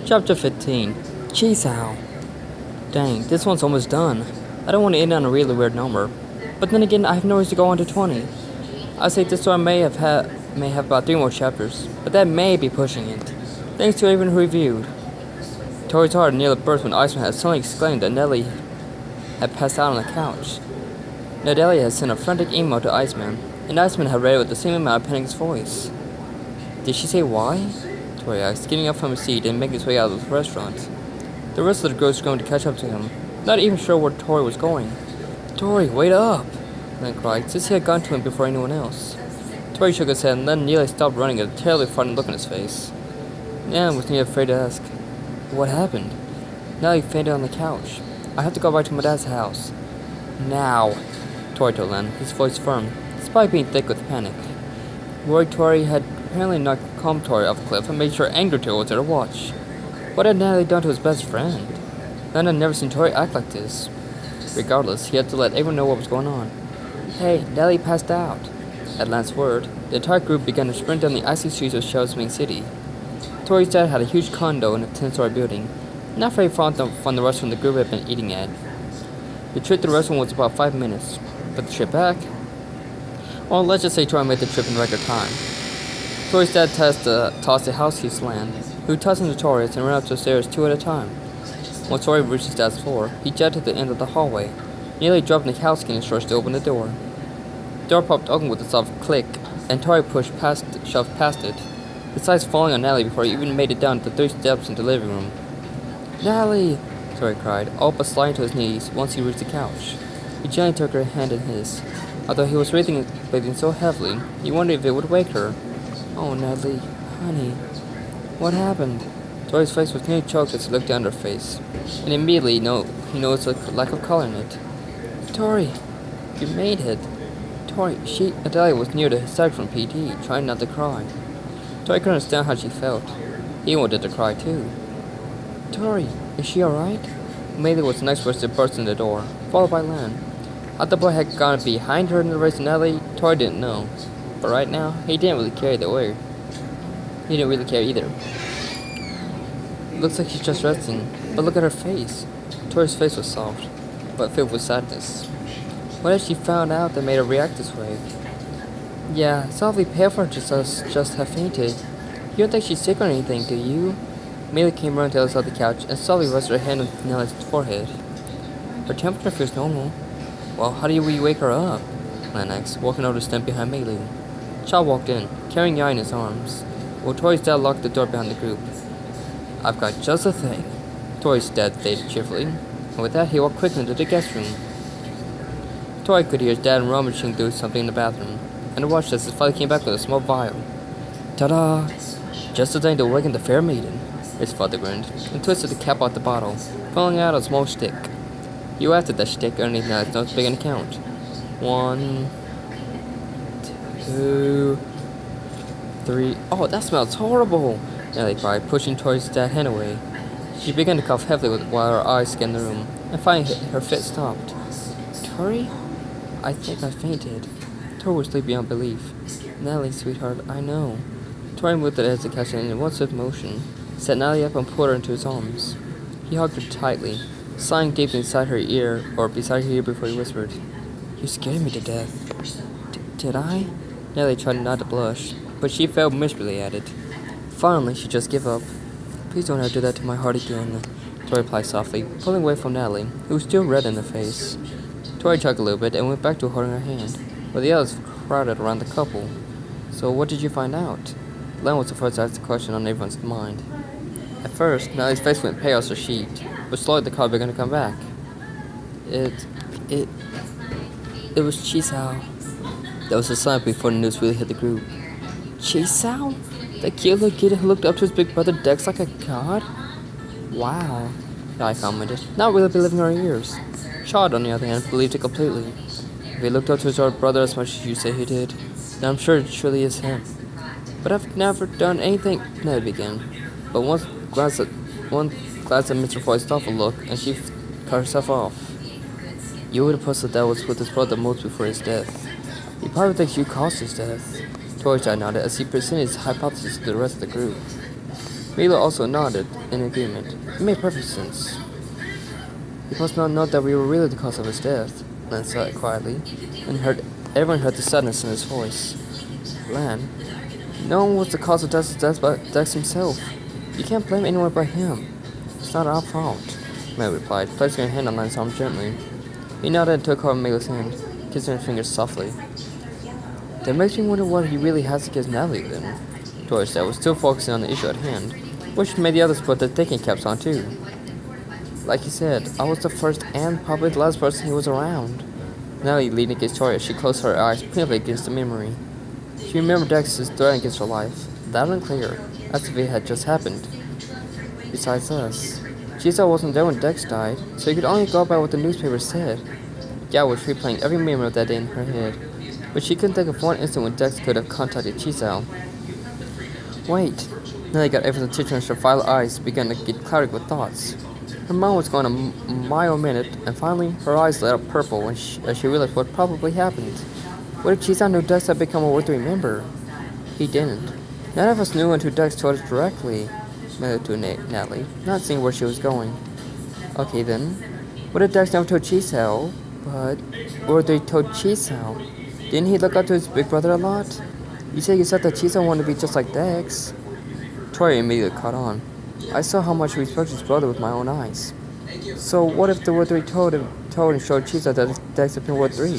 Chapter 15. Jeez, Al. Dang, this one's almost done. I don't want to end on a really weird number. But then again, I have no reason to go on to 20. I say this story may have about 3 more chapters, but that may be pushing it. Thanks to everyone who reviewed. Tori's heart nearly burst when Iceman had suddenly exclaimed that Nellie had passed out on the couch. Nellie had sent a frantic email to Iceman, and Iceman had read it with the same amount of panic in his voice. Did she say why? Tori asked, getting up from his seat and making his way out of the restaurant. The rest of the girls were going to catch up to him, not even sure where Tori was going. Tori, wait up! Len cried, since he had gone to him before anyone else. Tori shook his head and then nearly stopped running at a terribly frightened look on his face. Nan was nearly afraid to ask, what happened? Nellie fainted on the couch. I have to go back to my dad's house. Now, Tori told Len, his voice firm, despite being thick with panic. Worried Tori had apparently knocked calm Tori off the cliff and made sure angry Tori was there to watch. What had Natalie done to his best friend? Len had never seen Tori act like this. Regardless, he had to let everyone know what was going on. Hey, Nellie passed out. At Len's word, the entire group began to sprint down the icy streets of Shell's main city. Tori's dad had a huge condo in a 10-story building, not very far from the restaurant the group had been eating at. The trip to the restaurant was about 5 minutes, but the trip back? Well, let's just say Tori made the trip in record time. Tori's dad tossed the house keys to Lan, who tossed him to Tori and ran up the stairs 2 at a time. Once Tori reached his dad's floor, he jetted to the end of the hallway, nearly dropping the house key and rushed to open the door. The door popped open with a soft click, and Tori shoved past it, his sides falling on Natalie before he even made it down the 3 steps into the living room. Natalie! Tori cried, all but sliding to his knees once he reached the couch. He gently took her hand in his. Although he was breathing so heavily, he wondered if it would wake her. Oh, Natalie, honey, what happened? Tori's face was nearly choked as he looked down at her face, and immediately he noticed a lack of color in it. Tori, you made it. Tori, Natalie was near the side from PT, trying not to cry. Tori couldn't understand how she felt. He wanted to cry too. Tori, is she alright? Immediately was the next person to burst in the door, followed by Lan. How the boy had gone behind her in the race to Natalie, Tori didn't know. But right now, he didn't really care either way. He didn't really care either. Looks like she's just resting, but look at her face. Tori's face was soft, but filled with sadness. What had she found out that made her react this way? Yeah, it's awfully pale for her to just have fainted. You don't think she's sick or anything, do you? Amelia came running to the other side of the couch and softly rested her hand on Nellie's forehead. Her temperature feels normal. Well, how do we wake her up? Lan asked, walking over to stand behind Meili. Shaw walked in, carrying Yai in his arms, while Tori's dad locked the door behind the group. I've got just the thing, Tori's dad stated cheerfully, and with that he walked quickly into the guest room. Tori could hear his dad rummaging through something in the bathroom, and watched as his father came back with a small vial. Ta-da! Just the thing to awaken the fair maiden, his father grinned, and twisted the cap off the bottle, pulling out a small stick. You after that stick underneath now, it's not big an count. 1, 2, 3. Oh, that smells horrible! Nellie cried, pushing Tori's dad's hand away. She began to cough heavily while her eyes scanned the room, and finally her fit stopped. Tori? I think I fainted. Tori was asleep beyond belief. Nellie, sweetheart, I know. Tori moved as the couch and in one swift motion, set Nellie up and pulled her into his arms. He hugged her tightly, sighing deeply inside her ear, or beside her ear before he whispered, You scared me to death. Did I? Nellie tried not to blush, but she failed miserably at it. Finally, she just gave up. Please don't ever do that to my heart again, Tori replied softly, pulling away from Natalie, who was still red in the face. Tori chuckled a little bit and went back to holding her hand, while the others crowded around the couple. So what did you find out? Len was the first to ask the question on everyone's mind. At first, Natalie's face went pale as her sheet, but slowly the color began to come back. It was Chisao. That was the silence before the news really hit the group. Chisao? The cute little kid who looked up to his big brother Dex like a god? Wow, I commented, not really believing our ears. Chad, on the other hand, believed it completely. If he looked up to his older brother as much as you say he did, then I'm sure it truly is him. But I've never done anything, Ned began. But one glance at Mr. Foy's thoughtful look, and she cut herself off. You would have posted that was with his brother months before his death. He probably thinks you caused his death. Tori's dad nodded as he presented his hypothesis to the rest of the group. Mila also nodded in agreement. It made perfect sense. You must not know that we were really the cause of his death, Len said quietly, and everyone heard the sadness in his voice. Len, no one was the cause of Dex's death but Dex himself. You can't blame anyone but him. It's not our fault, Mel replied, placing her hand on Len's arm gently. He nodded and took hold of Mila's hand, kissing her fingers softly. That makes me wonder what he really has against Natalie then, Tori said, was still focusing on the issue at hand, which made the others put their thinking caps on too. Like he said, I was the first and probably the last person he was around. Natalie leaned against Tori as she closed her eyes painfully against the memory. She remembered Dex's threat against her life, loud and clear, as if it had just happened. Besides us, Giselle wasn't there when Dex died, so you could only go by what the newspaper said. Yao was replaying every memory of that day in her head, but she couldn't think of one instant when Dex could have contacted Giselle. Wait. Nellie got everyone's attention as her violet eyes began to get clouded with thoughts. Her mind was going a mile a minute, and finally, her eyes lit up purple as she realized what probably happened. What if Giselle knew Dex had become a worthy member? He didn't. None of us knew until Dex told us directly, Nellie to Natalie, not seeing where she was going. Okay then. What if Dex never told Giselle? But or they told Giselle? Didn't he look up to his big brother a lot? You said that Giselle wanted to be just like Dex. Tori immediately caught on. I saw how much he respected his brother with my own eyes. So what if the Ward 3 told and showed Giselle that Dex had been Ward 3?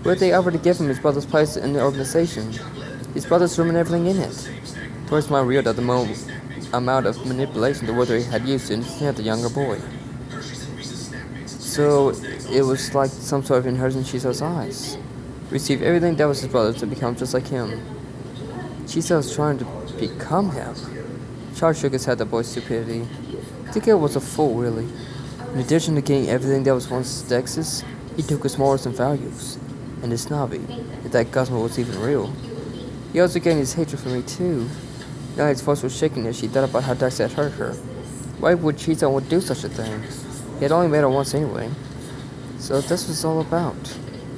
What if they offered to give him his brother's place in the organization? His brother's room and everything in it? Tori's mind reeled at the amount of manipulation the Ward 3 had used to ensnare the younger boy. So it was like some sort of inheritance in Giselle's eyes. Receive everything that was his brother's to become just like him. Giselle was trying to become him. Charles shook his head at the boy's stupidity. The kid was a fool, really. In addition to getting everything that was once Dex's, he took his morals and values. And his snobby, if that gospel was even real. He also gained his hatred for me, too. Nellie's voice was shaking as she thought about how Dex had hurt her. Why would Giselle want to do such a thing? He had only met her once anyway. So this was all about.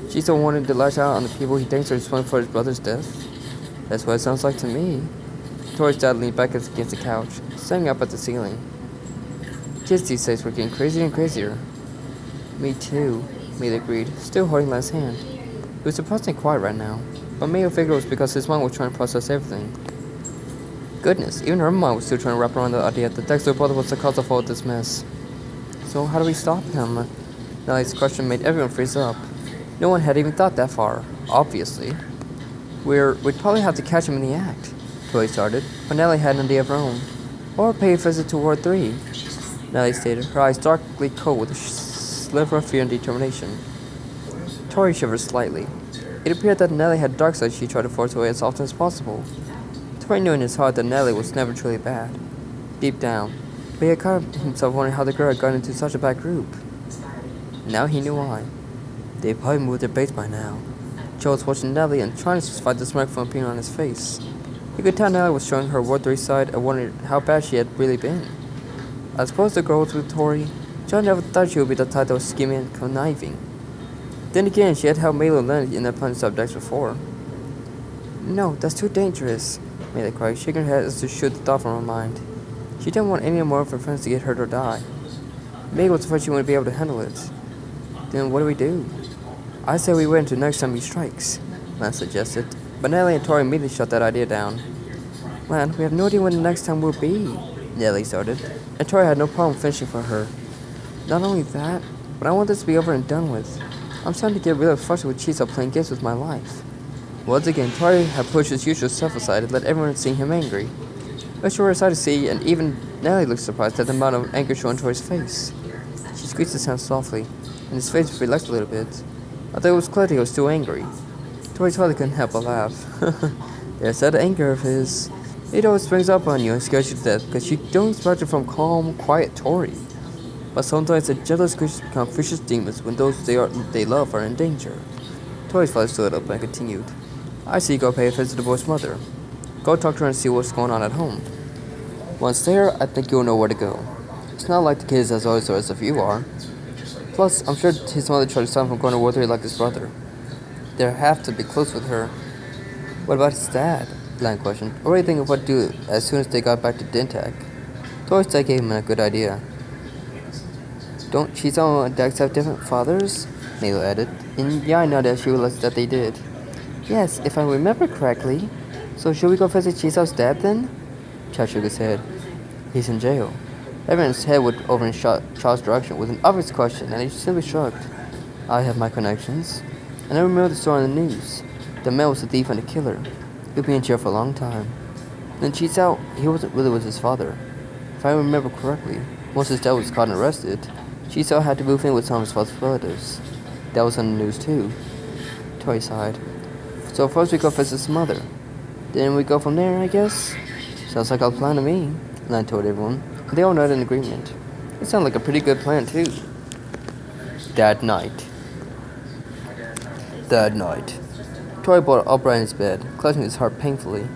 Giselle wanted to lash out on the people he thinks are responsible for his brother's death. That's what it sounds like to me. Tori's dad leaned back against the couch, staring up at the ceiling. Kids these days were getting crazier and crazier. Me too, Mila agreed, still holding Len's hand. He was surprisingly quiet right now, but Mila figured it was because his mind was trying to process everything. Goodness, even her mind was still trying to wrap around the idea that Dexter's brother was the cause of all this mess. So how do we stop him? Nellie's question made everyone freeze up. No one had even thought that far, obviously. We'd probably have to catch him in the act, Chloe started, but Nellie had an idea of her own. Or pay a visit to Ward 3, Nellie stated, her eyes darkly cold with a sliver of fear and determination. Tori shivered slightly. It appeared that Nellie had dark sides she tried to force away as often as possible. Tori knew in his heart that Nellie was never truly bad. Deep down, but he had caught himself wondering how the girl had gotten into such a bad group. Now he knew why. They probably moved their base by now. Joe was watching Nellie and trying to fight the smirk from appearing on his face. He could tell Nellie was showing her Ward 3 side and wondered how bad she had really been. I suppose the girl was with Tori. John never thought she would be the type that was scheming and conniving. Then again, she had helped Milo land in their planned subjects before. No, that's too dangerous, Mila cried, shaking her head as to shoot the thought from her mind. She didn't want any more of her friends to get hurt or die. Meg was afraid she wouldn't be able to handle it. Then what do? I say we wait until next time he strikes, Lance suggested, but Nellie and Tori immediately shut that idea down. Man, we have no idea when the next time will be, Nellie started, and Tori had no problem finishing for her. Not only that, but I want this to be over and done with. I'm starting to get really frustrated with Giselle playing games with my life. Once again, Tori had pushed his usual self aside and let everyone see him angry. But she was excited to see, and even Nellie looked surprised at the amount of anger showing Tori's face. She squeezed his hand softly, and his face relaxed a little bit. Although it was clear that he was still angry. Tori's hardly couldn't help but laugh. There's that anger of his. It always springs up on you and scares you to death because you don't expect it from calm, quiet Tori. But sometimes the gentlest creatures become vicious demons when those they love are in danger. Tori's father stood up and continued. I see you go pay a visit to the boy's mother. Go talk to her and see what's going on at home. Once there, I think you'll know where to go. It's not like the kid is as always as you are. Plus, I'm sure his mother tried to stop him from going to War 3 like his brother. They have to be close with her. What about his dad? Lan questioned, already thinking of what to do as soon as they got back to Dintak. Tori's dad gave him a good idea. Don't Chisao and Dex have different fathers? Milo added. And yeah, I know that she realized that they did. Yes, if I remember correctly. So should we go visit Chisao's dad then? Chad shook his head. He's in jail. Everyone's head went over in Charles' direction with an obvious question, and he simply shrugged. I have my connections. And I remember the story on the news. The man was the thief and the killer. He'll be in jail for a long time. Then Chisao, he wasn't really with his father. If I remember correctly, once his dad was caught and arrested, Chisao had to move in with some of his father's relatives. That was on the news too. Tori sighed. So first we go visit his mother. Then we go from there, I guess? Sounds like a plan to me, Lan told everyone. They all nodded in agreement. It sounded like a pretty good plan too. That night. Tori boarded upright in his bed, clutching his heart painfully.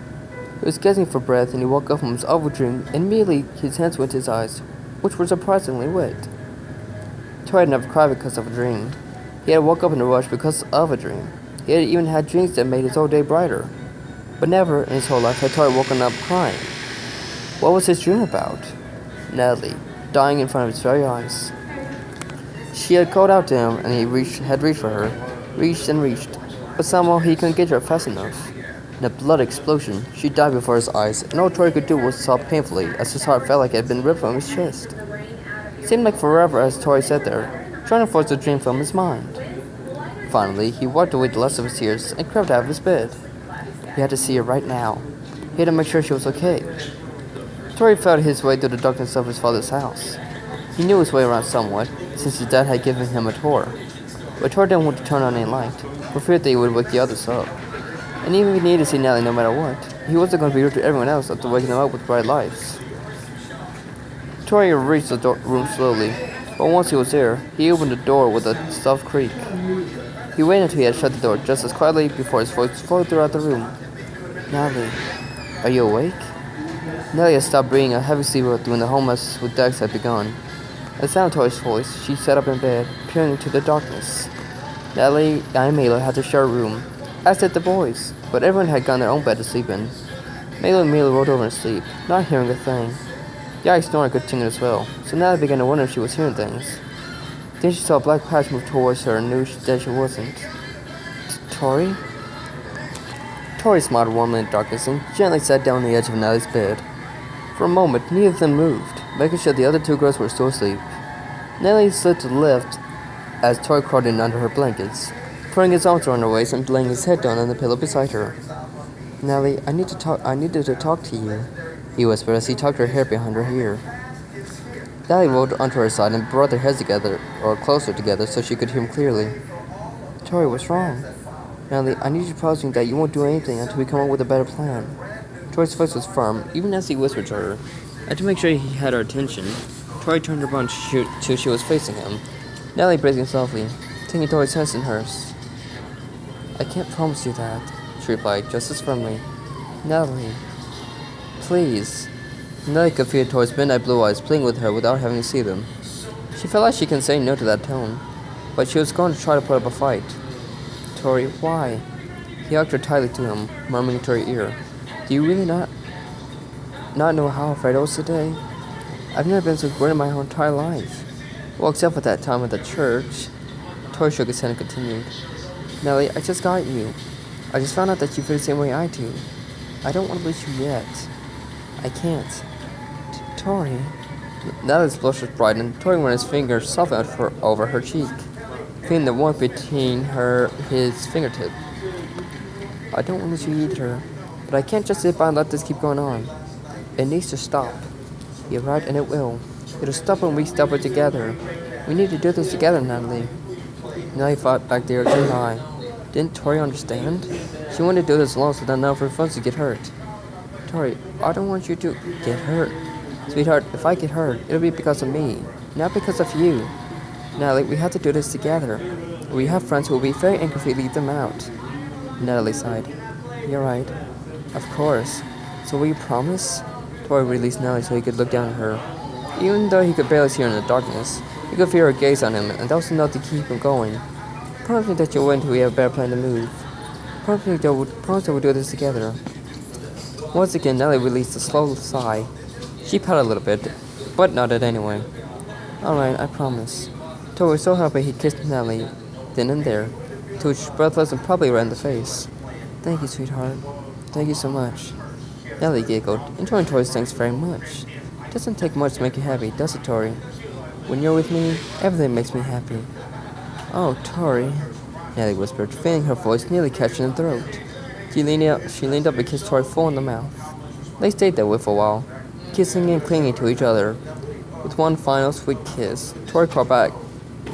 He was gasping for breath, and he woke up from his awful dream, and immediately his hands went to his eyes, which were surprisingly wet. Tori had never cried because of a dream. He had woke up in a rush because of a dream. He had even had dreams that made his whole day brighter. But never in his whole life had Tori woken up crying. What was his dream about? Natalie, dying in front of his very eyes. She had called out to him, and he had reached for her, reached and reached, but somehow he couldn't get her fast enough. In a blood explosion, she died before his eyes, and all Tori could do was sob painfully as his heart felt like it had been ripped from his chest. It seemed like forever as Tori sat there, trying to force the dream from his mind. Finally, he wiped away the last of his tears and crept out of his bed. He had to see her right now. He had to make sure she was okay. Tori felt his way through the darkness of his father's house. He knew his way around somewhat, since his dad had given him a tour. But Tori didn't want to turn on any light, for fear that he would wake the others up. And even if he needed to see Nellie no matter what, he wasn't going to be rude to everyone else after waking them up with bright lights. Tori reached the room slowly, but once he was there, he opened the door with a soft creak. He waited until he had shut the door just as quietly before his voice flowed throughout the room. Nellie, are you awake? Nellie had stopped breathing a heavy sleep when the whole mess with Dex had begun. At the sound of Tori's voice, she sat up in bed, peering into the darkness. Nellie and Milo had to share a room, as did the boys, but everyone had gone their own bed to sleep in. Milo immediately rolled over in sleep, not hearing a thing. Yai snoring could tingle as well, so Nellie began to wonder if she was hearing things. Then she saw a black patch move towards her and knew that she wasn't. Tori? Tori smiled warmly in the darkness and gently sat down on the edge of Nellie's bed. For a moment, neither of them moved, making sure the other two girls were still asleep. Nellie slid to the left as Tori crawled in under her blankets, putting his arms around her waist and laying his head down on the pillow beside her. Nellie, I needed to talk to you, he whispered as he tucked her hair behind her ear. Nellie rolled onto her side and brought their heads together, or closer together, so she could hear him clearly. Tori, what's wrong? Nellie, I need you to promise me that you won't do anything until we come up with a better plan. Tori's voice was firm, even as he whispered to her. And to make sure he had her attention, Tori turned her bunch till she was facing him. Nellie breathing softly, taking Tori's hands in hers. I can't promise you that, she replied, just as firmly. Nellie, please. Nellie could feel Tori's midnight blue eyes playing with her without having to see them. She felt like she couldn't say no to that tone, but she was going to try to put up a fight. Tori, why? He hugged her tightly to him, murmuring to her ear. Do you really not know how afraid I was today? I've never been so worried in my whole entire life. Well, except for that time at the church. Tori shook his head and continued. Nellie, I just got you. I just found out that you feel the same way I do. I don't want to lose you yet. I can't. Tori. Nellie's blush was bright, and Tori ran his fingers softly over her cheek, feeling the warmth between his fingertip. I don't want to lose you either, but I can't just sit by and let this keep going on. It needs to stop. You're right, and it will. It'll stop when we stop it together. We need to do this together, Natalie. Nellie fought back the urge to lie. Didn't Tori understand? She wanted to do this alone so that none of her friends would get hurt. Tori, I don't want you to get hurt. Sweetheart, if I get hurt, it'll be because of me, not because of you. Natalie, we have to do this together. We have friends who will be very angry if we leave them out. Natalie sighed. You're right. Of course. So will you promise? Tori released Nellie so he could look down at her. Even though he could barely see her in the darkness, he could feel her gaze on him, and that was enough to keep him going. Promise me that you'll wait until we have a better plan to move. Promise that we'll do this together. Once again, Nellie released a slow sigh. She pouted a little bit, but nodded anyway. Alright, I promise. Tori was so happy he kissed Nellie then and there, to which breathless and probably ran the face. Thank you, sweetheart. Thank you so much. Nellie giggled, enjoying Tori's thanks very much. Doesn't take much to make you happy, does it, Tori? When you're with me, everything makes me happy. Oh, Tori, Nellie whispered, feeling her voice nearly catching the throat. She leaned up and kissed Tori full in the mouth. They stayed there for a while, kissing and clinging to each other. With one final sweet kiss, Tori crawled back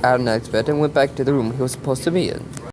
out of Nellie's bed and went back to the room he was supposed to be in.